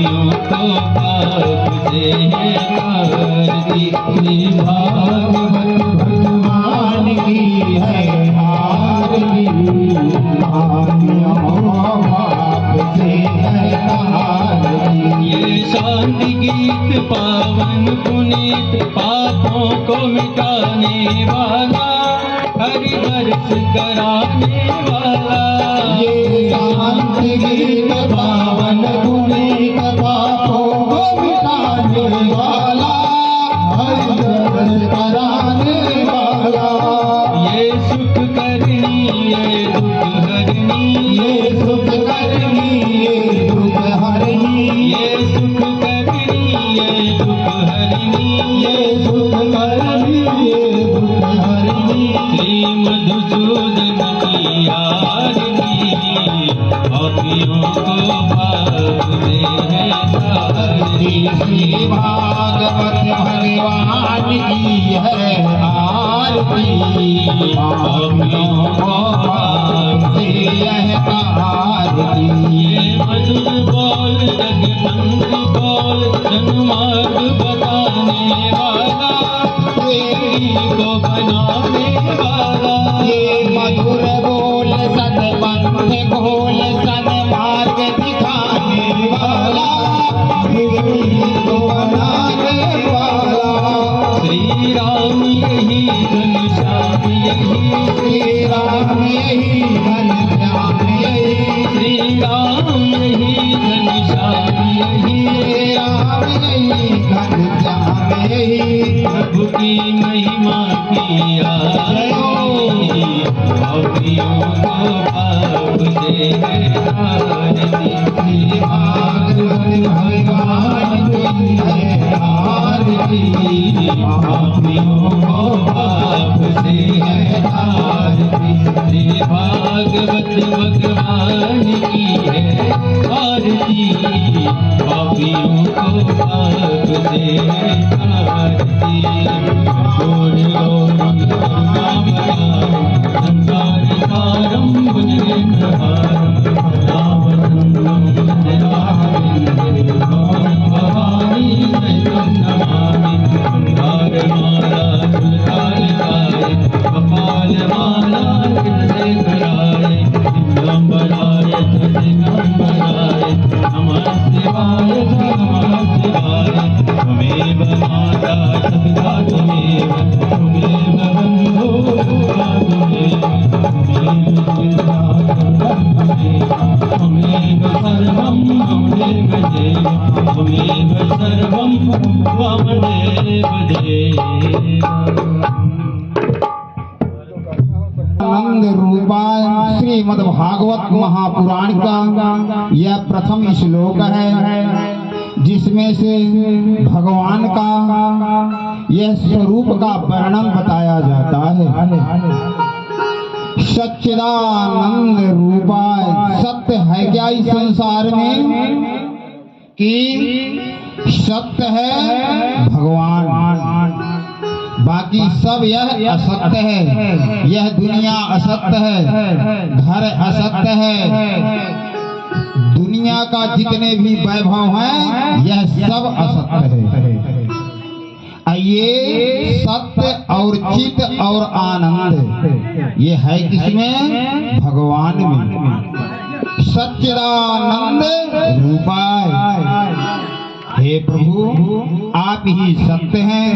पापियों को पाप से तारती। श्री भागवत भगवान की है आरती, पापियों को पाप से है तारती। ये शांति गीत पावन पुनीत पापों को मिटाने वाला, हरि दर्श कराने वाला। ये शांति गीत पावन पुनीत पापों को मिटाने वाला, हरि दर्श कराने वाला। ये सुख करनी ये दुख हरनी, ये सुख करनी ये दुख हरनी, ये सुख करनी ये दुख हरनी, ये सुख करनी ये दुख हरनी। श्री मधुसूदन की आरती, पापियों को पाप से है तारती। श्री भागवत भगवान की है आरती, पापियों को पाप से है तारती। ये मधुर बोल रघुनंदन बोल, जन्मार्ग बताने वाला, प्रेमी को बनाने वाला। ये मधुर बोल सतपंथ खोल, सन्मार्ग दिखाने वाला, प्रेमी को बनाने वाला। श्री राम यही घनश्याम यही, श्री राम यही घनश्याम यही, श्री राम यही घनश्याम यही, श्री राम यही घनश्याम यही। प्रभु की महिमा की आरती, पापियों को पाप से है तारती। श्री भागवत भगवान की है आरती, पापियों को पाप से है तारती। श्री भागवत भगवान की है आरती, पापियों को पाप से है तारती। छोड़ लो करुणा भयान, संसार सारम भुजगेन्द्रहारम, रामचंद्रम जनार्दनम, भवानी सहितं नमामि। मंदारमाला तुलसालकाय, कपालमाला कृतशेखराय, दिगंबराय दिगंबराय, नमः शिवाय नमः शिवाय। त्वमेव माता सविता त्वमेव, त्वमेव बन्धो त्वमेव, त्वमेव पिता त्वमेव, त्वमेव सर्वं त्वमेव देव, त्वमेव सर्वं त्वमेव देव। आनंद रूपाय श्रीमद् भागवत महापुराण का यह प्रथम श्लोक है, जिसमें से भगवान का यह स्वरूप का वर्णन बताया जाता है। सच्चिदानंद रूपाय, सत्य है क्या इस संसार में कि सत्य है भगवान, बाकी सब यह असत्य है। यह दुनिया असत्य है, घर असत्य है, दुनिया का जितने भी वैभव हैं यह सब असत्य है। ये सत्य और चित और आनंद ये है किसमें? भगवान में। सच्चिदानंद रूपाय, हे प्रभु आप ही सत्य हैं,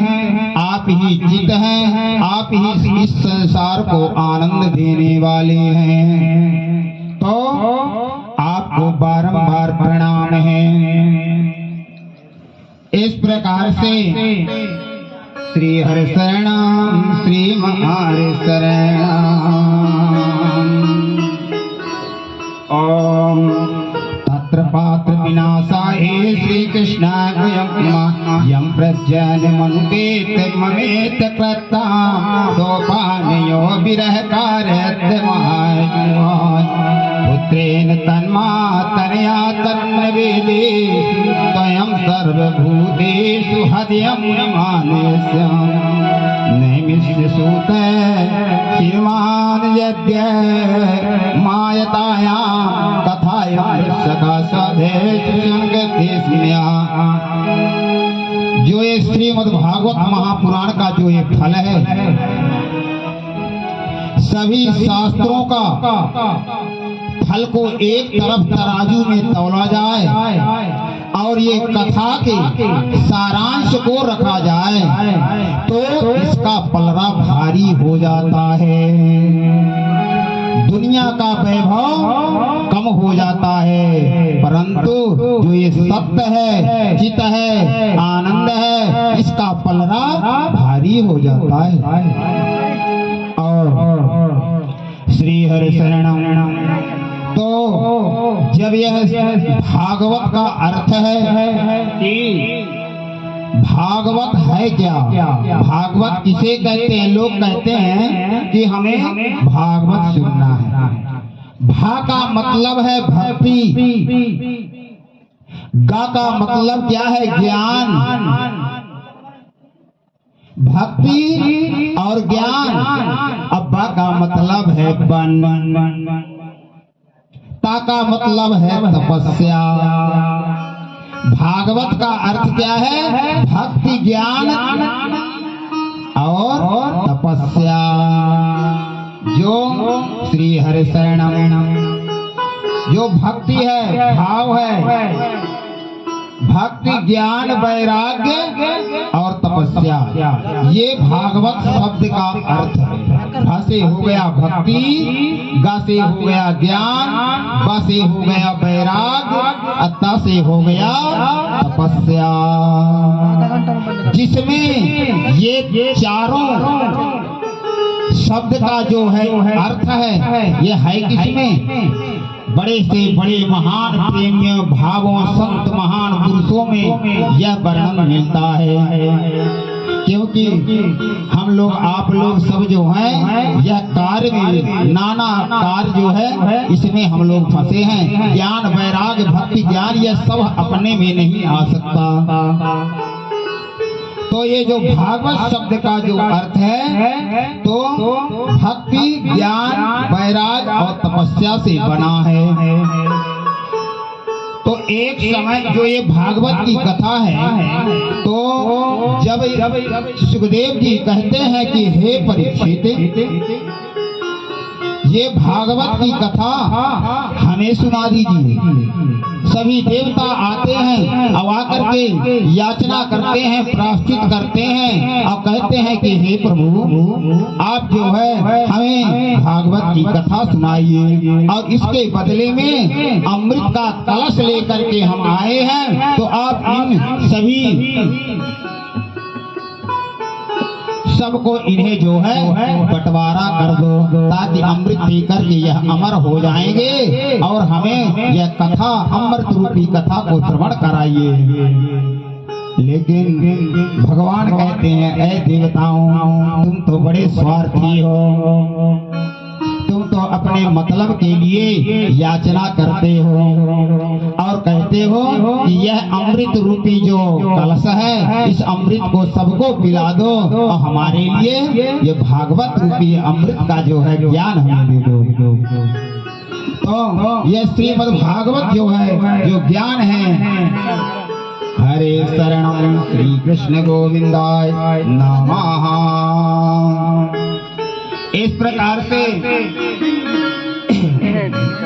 आप ही चित हैं, आप ही इस संसार को आनंद देने वाले हैं, तो आपको बारंबार प्रणाम है। इस प्रकार से श्री हरि शरणम श्री महारि शरणम। ओम तत्र पात्र विनाशाय श्री कृष्णाय यम प्रज्ञान मनुपेत ममेत कृता सोपानयो विरह कार्यत्माय पुत्रेण तन्मातरया तन्नवेदे स्वयं सर्वभूतेषु हृदयं मानेस्यम् नैमिष्य सूत श्रीमान यज्ञ मायतायां कथायां सखा स्वदेश संगति सुनया। जो ये श्रीमद् भागवत महापुराण का जो ये फल है, सभी शास्त्रों का फल को एक तरफ तराजू में तौला जाए और ये कथा के सारांश को रखा जाए तो इसका पलड़ा भारी हो जाता है। दुनिया का वैभव कम हो जाता है, परंतु जो ये सत्य है, चित है, आनंद है, इसका पलड़ा भारी हो जाता है। और श्री हरि शरणम। तो जब यह भागवत का अर्थ है कि भागवत है क्या, भागवत किसे कहते हैं? लोग कहते हैं कि हमें भागवत सुनना है। भा का मतलब है भक्ति, गा का मतलब क्या है? ज्ञान। भक्ति और ज्ञान। अब बा का मतलब है बन, ता का मतलब है तपस्या। भागवत का अर्थ क्या है? भक्ति, ज्ञान और तपस्या। जो श्री हरि शरणम, जो भक्ति है, भाव है, भक्ति, ज्ञान, वैराग्य और तपस्या, ये भागवत शब्द का अर्थ है। भा से हो गया भक्ति, गा से हो गया ज्ञान, बा से हो गया वैराग्य, अत्ता से हो गया तपस्या। जिसमें ये चारों शब्द का जो है अर्थ है, ये है किसमें? बड़े से बड़े महान प्रेमियों, भावों, संत, महान पुरुषों में यह वर्णन मिलता है। क्योंकि हम लोग, आप लोग सब जो हैं, यह कार्य में, नाना कार्य जो है, इसमें हम लोग फंसे हैं। ज्ञान, वैराग्य, भक्ति, ज्ञान, यह सब अपने में नहीं आ सकता। तो ये जो भागवत शब्द का जो अर्थ है, तो भक्ति, ज्ञान, वैराग्य और तपस्या से बना है। तो एक समय जो ये भागवत की कथा है, तो जब सुखदेव जी कहते हैं कि हे परीक्षित, ये भागवत की कथा हमें सुना दीजिए। सभी देवता आते हैं, अब आकर के याचना करते हैं, प्रायश्चित करते हैं और कहते हैं कि हे प्रभु, आप जो है हमें भागवत की कथा सुनाइए और इसके बदले में अमृत का कलश लेकर के हम आए हैं, तो आप इन सभी सबको इन्हें जो है बंटवारा कर दो, ताकि अमृत पीकर के यह अमर हो जाएंगे और हमें यह कथा, अमृत रूपी कथा को श्रवण कराइए। लेकिन भगवान कहते हैं, ऐ देवताओं, तुम तो बड़े स्वार्थी हो, तुम तो अपने मतलब के लिए याचना करते हो और कहते हो कि यह अमृत रूपी जो कलश है, इस अमृत को सबको पिला दो और हमारे लिए ये भागवत रूपी अमृत का जो है ज्ञान हमें दे दो। तो यह श्रीमद् भागवत जो है, जो ज्ञान है, हरे शरणम श्री कृष्ण गोविंदाय नमः। इस प्रकार से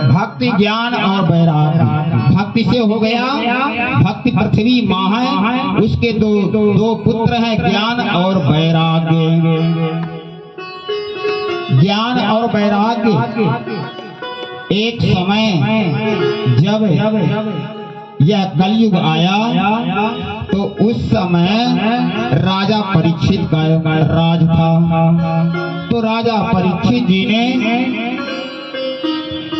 भक्ति, ज्ञान और वैराग्य। भक्ति से हो गया, भक्ति पृथ्वी माँ है, उसके दो पुत्र हैं, ज्ञान और वैराग्य। ज्ञान और वैराग्य एक समय जब यह कलयुग आया, तो उस समय राजा परीक्षित का राज था। तो राजा परीक्षित जी ने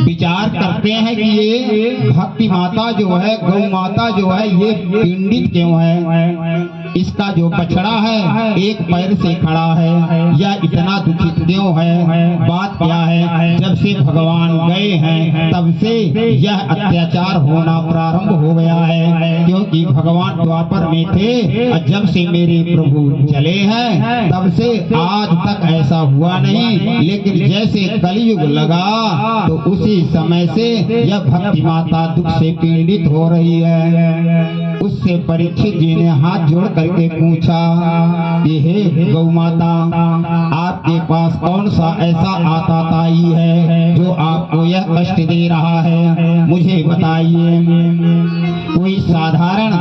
विचार करते हैं कि ये भक्ति माता जो है, गौ माता जो है, ये पीड़ित क्यों है? इसका जो बछड़ा है एक पैर से खड़ा है, या इतना दुखित क्यों है? बात क्या है? जब से भगवान गए हैं तब से यह अत्याचार होना प्रारंभ हो गया है, क्योंकि भगवान द्वापर में थे और जब से मेरे प्रभु चले हैं तब से आज तक ऐसा हुआ नहीं। लेकिन जैसे कलयुग लगा तो उसी समय से यह भक्ति माता दुख से पीड़ित हो रही है। उससे परीक्षित जी ने हाथ जोड़ करके पूछा कि हे गौ माता, आपके पास कौन सा ऐसा आताताई है जो आपको यह कष्ट दे रहा है, मुझे बताइए। कोई साधारण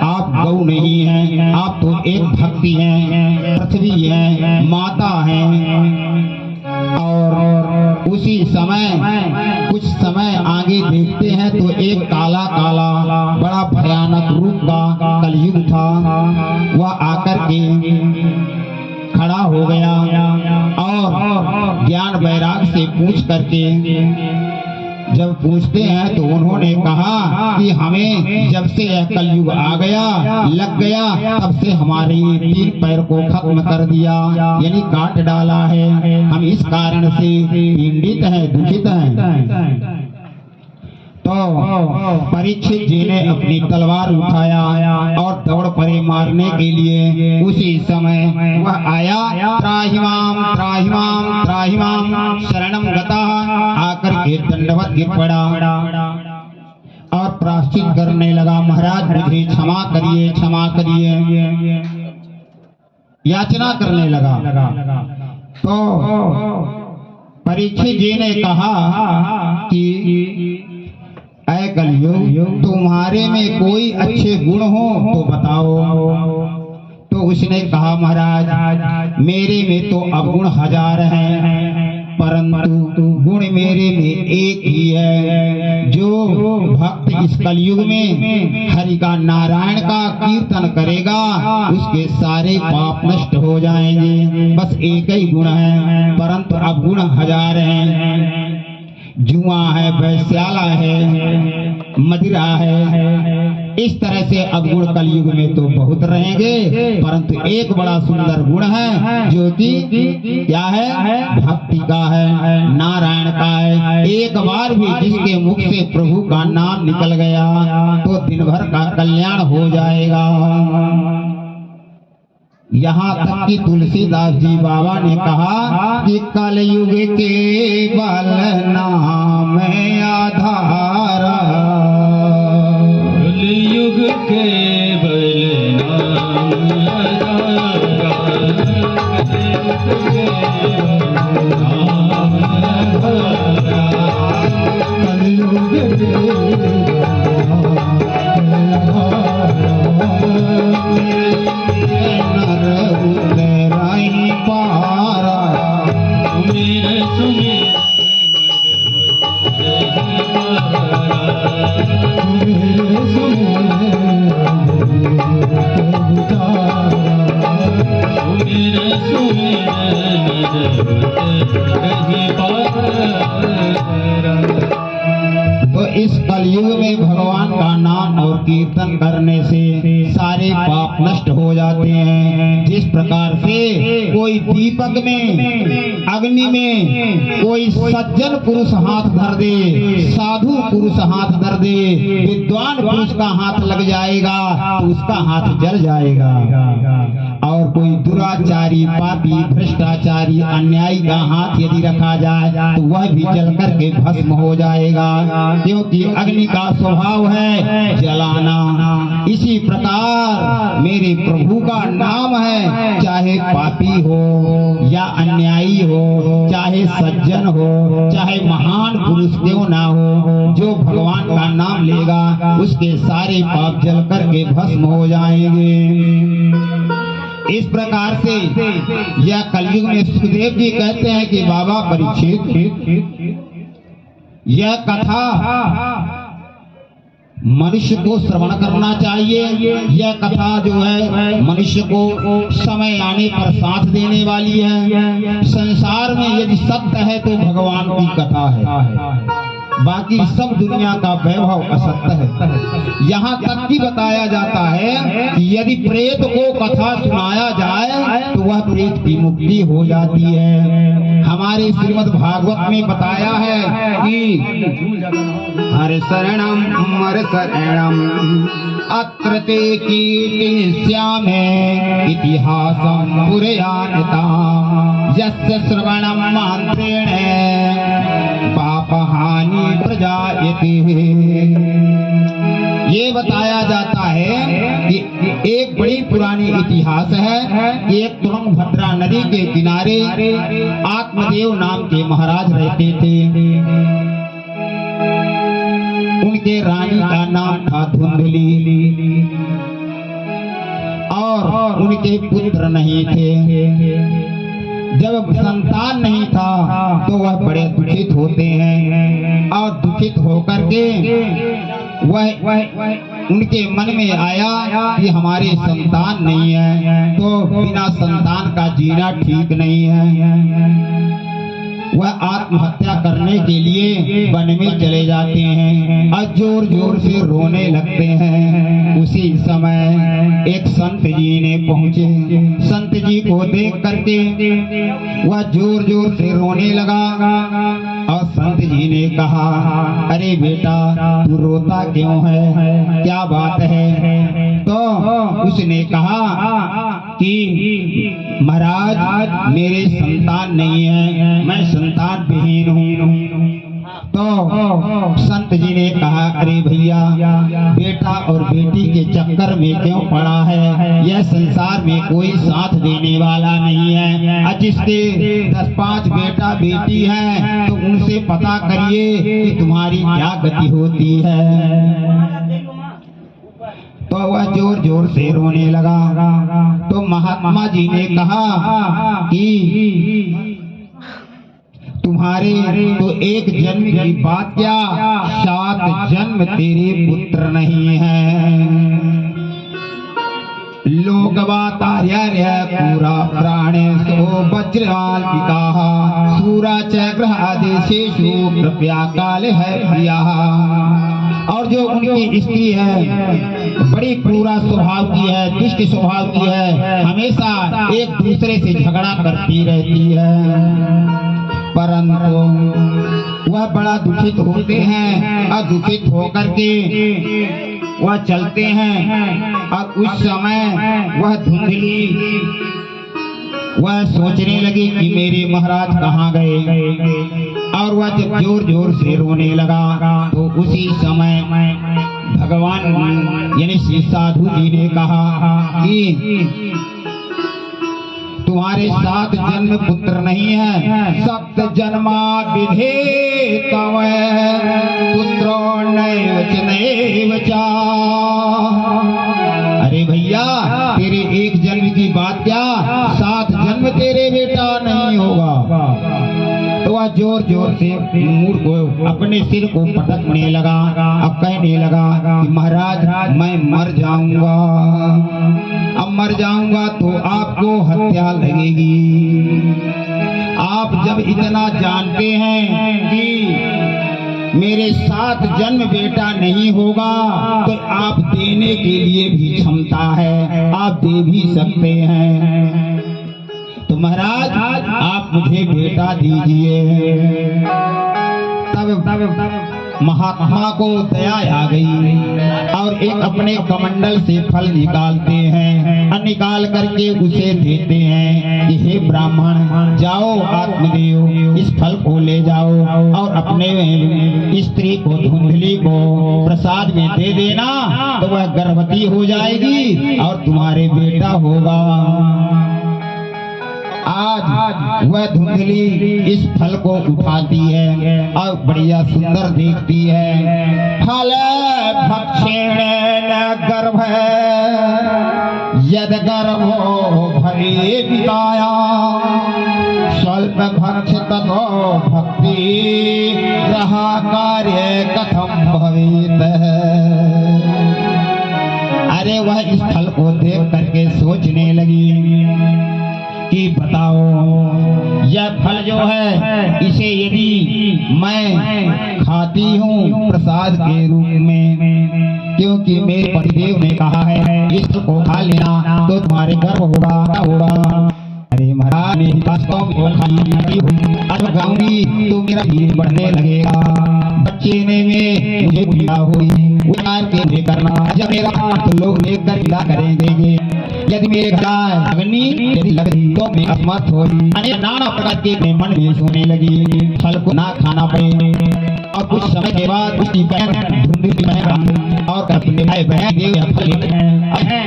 आप गौ नहीं है, आप तो एक भक्ति हैं, पृथ्वी है, माता है। और उसी समय कुछ समय आगे देखते हैं तो एक काला काला बड़ा भयानक रूप का कलयुग था। वह आकर के खड़ा हो गया और ज्ञान वैराग से पूछ करके जब पूछते हैं तो उन्होंने कहा कि हमें जब से यह कलयुग आ गया लग गया तब से हमारे 3 पैर को खत्म कर दिया, यानी काट डाला है। हम इस कारण से पीड़ित हैं, दुखित हैं। तो परीक्षित जी ने अपनी तलवार उठाया और दौड़ पड़े मारने के लिए। उसी समय वह आया, त्राहिमाम त्राहिमाम त्राहिमाम शरणम गता, आकर के दंडवत गिर पड़ा और प्रायश्चित करने लगा, महाराज मुझे क्षमा करिए, क्षमा करिए, याचना करने लगा। तो परीक्षित जी ने कहा कि ऐ कलयुग, तुम्हारे में कोई अच्छे गुण हो तो बताओ। तो उसने कहा, महाराज मेरे में तो अवगुण 1000 हैं, परंतु गुण मेरे में एक ही है। जो भक्त इस कलयुग में हरि का, नारायण का कीर्तन करेगा उसके सारे पाप नष्ट हो जाएंगे। बस एक ही गुण है, परंतु अवगुण 1000 हैं। जुआ है, वैश्याला है, मदिरा है, इस तरह से अवगुण कलयुग में तो बहुत रहेंगे, परंतु एक बड़ा सुंदर गुण है जो कि क्या है, भक्ति का है, नारायण का है। एक बार भी जिसके मुख से प्रभु का नाम निकल गया तो दिन भर का कल्याण हो जाएगा। यहाँ तक कि तुलसीदास जी बाबा ने कहा कि कलयुग के बल नाम आधारा, कलयुग के बल नाम आधारा, कलयुग तो इस कलयुग में भगवान का नाम और कीर्तन करने से सारे पाप नष्ट हो जाते हैं। जिस प्रकार से कोई दीपक में, अग्नि में कोई सज्जन पुरुष हाथ धर दे, साधु पुरुष हाथ धर दे, विद्वान पुरुष का हाथ लग जाएगा तो उसका हाथ जल जाएगा। और कोई दुराचारी, पापी, भ्रष्टाचारी, अन्यायी का हाथ यदि रखा जाए तो वह भी जल करके भस्म हो जाएगा, क्योंकि अग्नि का स्वभाव है जलाना। इसी प्रकार मेरे प्रभु का नाम है, चाहे पापी हो या अन्यायी हो, चाहे सज्जन हो, चाहे महान पुरुष क्यों ना हो, जो भगवान का नाम लेगा उसके सारे पाप जल करके भस्म हो जाएंगे। इस प्रकार से यह कलयुग में सुखदेव जी कहते हैं कि बाबा परीक्षित, यह कथा मनुष्य को श्रवण करना चाहिए। यह कथा जो है मनुष्य को समय आने पर साथ देने वाली है। संसार में यदि सत्य है तो भगवान की कथा है, बाकी सब दुनिया का वैभव असत्य है। यहाँ तक कि बताया जाता है कि यदि प्रेत को कथा सुनाया जाए तो वह प्रेत की मुक्ति हो जाती है। हमारे श्रीमद् भागवत में बताया है कि हर शरणम हर शरणम अत्र ते कीर्तिष्यामे इतिहासं पुरयानताम् यस्य श्रवणं मात्रेण पापहानि प्रजायते। ये बताया जाता है पुरानी इतिहास है। एक तुंगभद्रा नदी के किनारे आत्मदेव नाम के महाराज रहते थे। उनके रानी का नाम था धुंधली और उनके पुत्र नहीं थे। जब संतान नहीं था तो वह बड़े दुखित होते हैं और दुखित होकर के वह उनके मन में आया कि हमारे संतान नहीं है तो बिना संतान का जीना ठीक नहीं है। वह आत्महत्या करने के लिए वन में चले जाते हैं और जोर जोर से रोने लगते हैं। उसी समय एक संत जी ने पहुंचे। संत जी को देख करके वह जोर जोर से रोने लगा और संत जी ने कहा, अरे बेटा तू रोता क्यों है, क्या बात है? तो उसने कहा कि महाराज मेरे संतान नहीं है, मैं संतान विहीन हूँ। तो संत जी ने कहा, अरे भैया बेटा और बेटी के चक्कर में क्यों पड़ा है? यह संसार में कोई साथ देने वाला नहीं है। जिसके 10-5 बेटा बेटी है तो उनसे पता करिए कि तुम्हारी क्या गति होती है। तो वह जोर जोर से रोने लगा। तो महात्मा जी ने कहा कि तुम्हारे तो एक जन्म की बात क्या, 7 जन्म तेरे पुत्र नहीं है। लोग बातार्य पूरा प्राणेशो वज्रवाल विकाहा सूरा चग्रह आदेशेषु कृपया काल है प्रिया। और जो उनकी स्त्री है बड़ी क्रूरा स्वभाव की है, दुष्ट स्वभाव की है, हमेशा एक दूसरे से झगड़ा करती रहती है। परंतु वह बड़ा दुखित होते हैं और दुखित होकर के वह चलते हैं। और उस समय वह धुंधली वह सोचने लगी कि मेरे महाराज कहाँ गए। और वह जब जोर जोर से रोने लगा तो उसी समय भगवान यानी श्री साधु जी ने कहा कि तुम्हारे 7 जन्म पुत्र नहीं है, 7 जन्मा विधे तव पुत्रो नैव च नैव च। अरे भैया तेरे एक जन्म की बात क्या, 7 जन्म तेरे बेटा नहीं होगा। तो वह जोर जोर से मूर्ख को अपने सिर को पटकने लगा। अब कहने लगा कि महाराज मैं मर जाऊंगा, अब मर जाऊंगा तो आपको हत्या लगेगी। आप जब इतना जानते हैं कि मेरे 7 जन्म बेटा नहीं होगा तो आप देने के लिए भी क्षमता है, आप दे भी सकते हैं। तो महाराज आप मुझे बेटा दीजिए। तब महात्मा को दया आ गई और एक अपने कमंडल से फल निकालते हैं और निकाल करके उसे देते हैं कि हे ब्राह्मण जाओ आत्मदेव इस फल को ले जाओ और अपने स्त्री को धुंधली को प्रसाद में दे देना, तो वह गर्भवती हो जाएगी और तुम्हारे बेटा होगा। आज वह धुंधली इस फल को उठाती है और बढ़िया सुंदर देखती है। फल भक्षेण गर्भ यद गर्भो भरे विकाया स्वल्प भक्ष ततो भक्ति रहा कार्य कथम भवेत। अरे वह इस फल को देख करके सोचने लगी कि बताओ यह फल जो है इसे यदि मैं खाती हूँ प्रसाद के रूप में, क्योंकि मेरे पतिदेव ने कहा है इसको खा लेना तो तुम्हारे गर्भ होगा। अरे महाराज ने वास्तव में खाई गाऊंगी तो मेरा धीरे बढ़ने लगेगा, बच्चे ने में मुझे पीड़ा हुई उतार के मुझे करना, जब मेरा तो लोग देख कर पीड़ा करेंगे। यदि मेरे घर अग्नि यदि लगी तो मैं असमर्थ होगी। नाना प्रकार के मन में सोने लगी फल को ना खाना पड़े। और कुछ समय के बाद उसकी बहन धुंधली बहन और अपने भाई बहन फल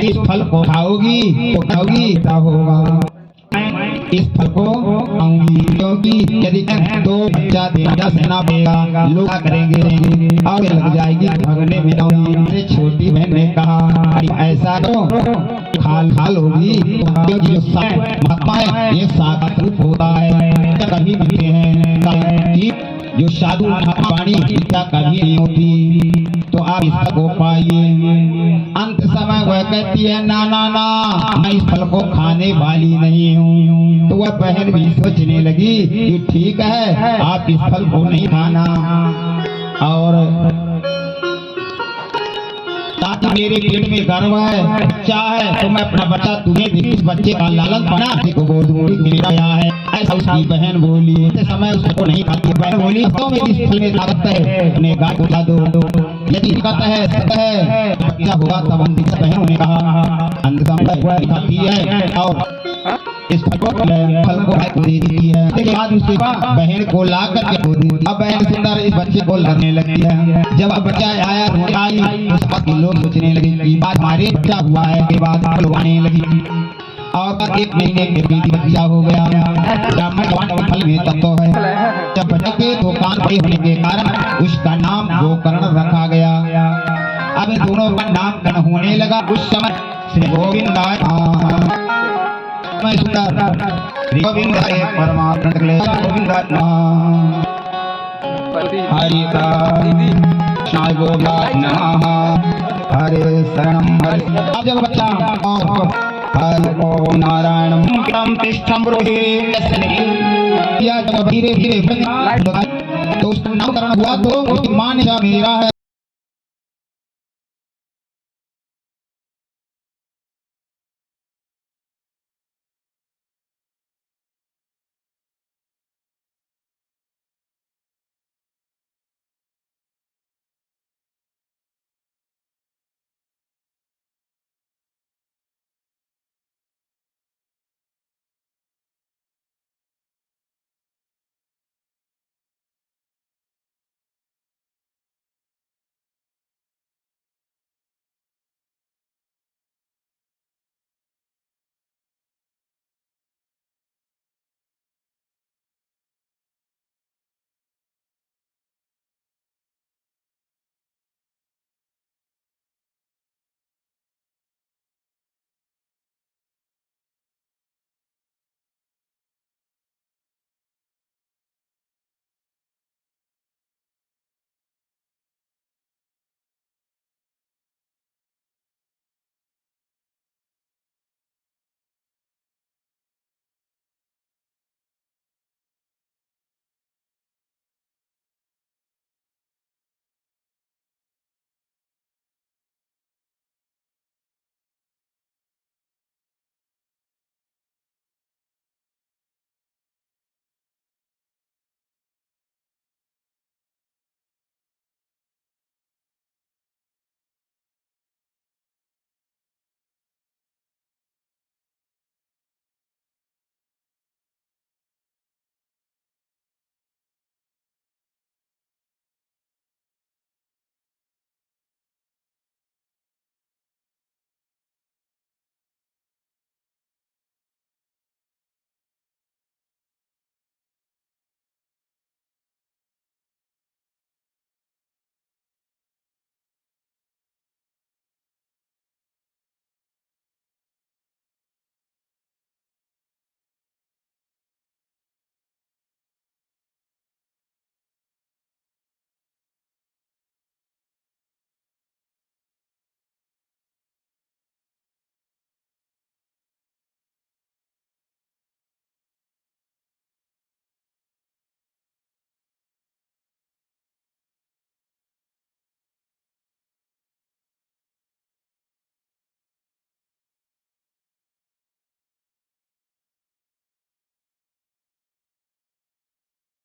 इस फल को खाओगी तो खाओगी क्या होगा? इस फल को खाऊंगी क्योंकि यदि दो बच्चा देना सेना पेगा लोग क्या करेंगे और लग जाएगी भगने में जाऊंगी। मेरी छोटी बहन ने कहा ऐसा तो खाल होगी क्योंकि जो महात्मा है ये साकार रूप होता है, कभी मिलते हैं जो साधु महात्मा वाणी क्या कभी नहीं होती। तो आप इस फल को पाइए। अंत समय वह कहती है ना ना ना मैं इस फल को खाने वाली नहीं हूँ। तो वह बहन भी सोचने लगी कि ठीक है आप इस फल को नहीं खाना और ताकि मेरे पेट में गर्व है चाहे तो मैं अपना बच्चा तुम्हें दे, इस बच्चे का लालन पाना को गोद दूंगी मेरा यहाँ है। ऐसा उसकी बहन बोली। इस समय उसको नहीं खाती। बहन बोली तो मेरी इस फल में ताकत है अपने गाय को खिला दो। यदि ताकत है सत्य है बच्चा होगा तब हम बहनों ने कहा अंत समय खाती है और इस फल को दे देती है। उसके बाद उसके बहन को ला करके खो दी। अब बहन सुंदर इस बच्चे को लड़ने लगती है। जब अब बच्चा आया रोने आई उस वक्त के लोग सोचने लगे कि बात हमारे बच्चा हुआ है के बाद आने लगी और 1 महीने के बीच बच्चा हो गया। ब्राह्मण जवान के फल में तत्व है। जब बच्चे के दुकान बड़े होने के कारण उसका नाम गोकर्ण रखा गया। अब इन दोनों का नामकरण होने लगा। उस समय श्री गोविंद गोविंद परमात्मा गोविंद हरि कृष्णाय गोविंदाय नमः हरे शरणम हरि। अब जब बच्चा हरि ओम नारायणं क्रम तिष्ठं ब्रूहि या जब धीरे धीरे तो उसका नामकरण हुआ तो उसकी मां ने मेरा है